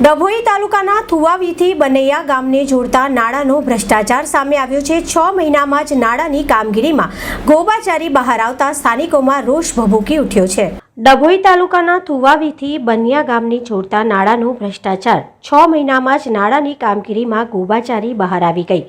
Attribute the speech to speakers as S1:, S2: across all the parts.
S1: ડભોઈ તાલુકાના થુવાવીથી બનૈયા ગામને જોડતા નાળાનો ભ્રષ્ટાચાર સામે આવ્યો છે। 6 મહિનામાં જ નાળાની કામગીરીમાં ગોબાચારી બહાર આવતા સ્થાનિકોમાં રોષ ભભૂકી ઉઠ્યો છે। ડભોઈ તાલુકાના થુવાવીથી બનૈયા ગામને જોડતા નાળાનો ભ્રષ્ટાચાર 6 મહિનામાં જ નાળાની કામગીરીમાં ગોબાચારી બહાર આવી ગઈ।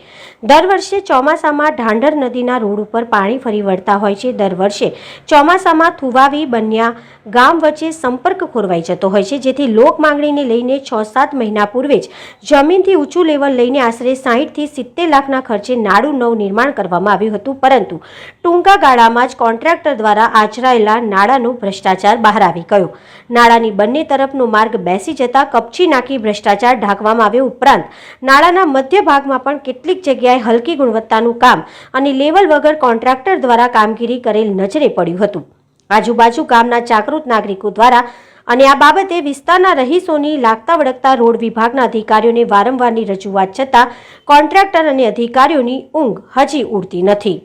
S1: દર વર્ષે ચોમાસામાં ઢાંઢર નદીના રોડ ઉપર પાણી ફરી વળતા હોય છે। દર વર્ષે ચોમાસામાં થુવાવી બનૈયા ગામ વચ્ચે સંપર્ક ખોરવાઈ જતો હોય છે, જેથી લોક માંગણીને લઈને 6-7 મહિના પૂર્વે જ જમીનથી ઊંચું લેવલ લઈને આશરે 60 થી 70 લાખના ખર્ચે નાળું નવનિર્માણ કરવામાં આવ્યું હતું, પરંતુ ટૂંકા ગાળામાં જ કોન્ટ્રાક્ટર દ્વારા આચરાયેલા નાળાનો ભ્રષ્ટાચાર બહાર આવી ગયો। નાળાની બંને તરફનો માર્ગ બેસી જતા કપચી નાખી ભ્રષ્ટાચાર ઢાંકવામાં આવ્યો। ઉપરાંત નાળાના મધ્ય ભાગમાં પણ કેટલીક જગ્યાએ હલકી ગુણવત્તાનું કામ અને લેવલ વગર કોન્ટ્રાક્ટર દ્વારા કામગીરી કરેલ નજરે પડ્યું હતું। આજુબાજુ ગામના જાગૃત નાગરિકો દ્વારા અને આ બાબતે વિસ્તારના રહીશોની લાગતા વળગતા રોડ વિભાગના અધિકારીઓને વારંવારની રજૂઆત છતાં કોન્ટ્રાક્ટર અને અધિકારીઓની ઊંઘ હજી ઉડતી નથી।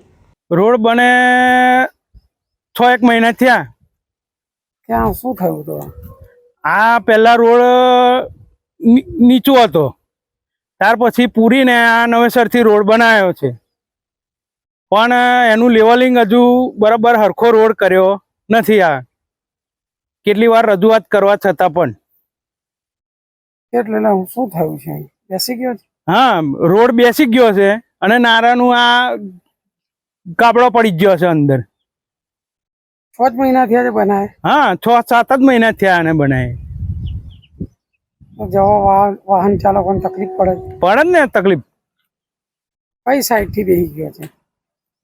S2: રોડ બને 6-1 મહિના થયા।
S3: ક્યાં શું થયું હતું?
S2: આ પહેલા રોડ નીચો હતો, ત્યાર પછી પૂરીને આ નવેસરથી રોડ બનાવ્યો છે, પણ એનું લેવલિંગ હજુ બરાબર હરખો રોડ કર્યો નથી। આ કેટલી વાર રજૂઆત કરવા છતાં પણ
S3: એટલે શું થયું છે? બેસી ગયો છે?
S2: હા, રોડ બેસી ગયો છે અને નારાનું આ કાપડો પડી ગયો છે અંદર।
S3: 6 મહિના થયા છે બનાવે?
S2: હા, 6-7 જ મહિના થયા આને બનાવે।
S3: જવા વાહન ચાલકોને તકલીફ પડે
S2: ને તકલીફ।
S3: કઈ સાઈડ થી બેસી ગયો છે?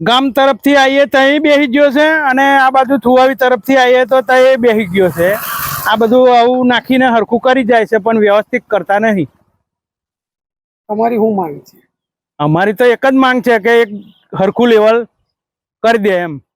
S2: ગામ તરફથી આવીએ ત્યાં બેસી ગયો છે અને આ બાજુ થુવાવી તરફથી આવીએ તો ત્યાં બેસી ગયો છે। આ બધું આવું નાખીને હરખું કરી જાય છે, પણ વ્યવસ્થિત કરતા નહીં।
S3: તમારી શું માંગ છે?
S2: અમારી તો એક જ માંગ છે કે એક હરખું લેવલ કરી દે એમ।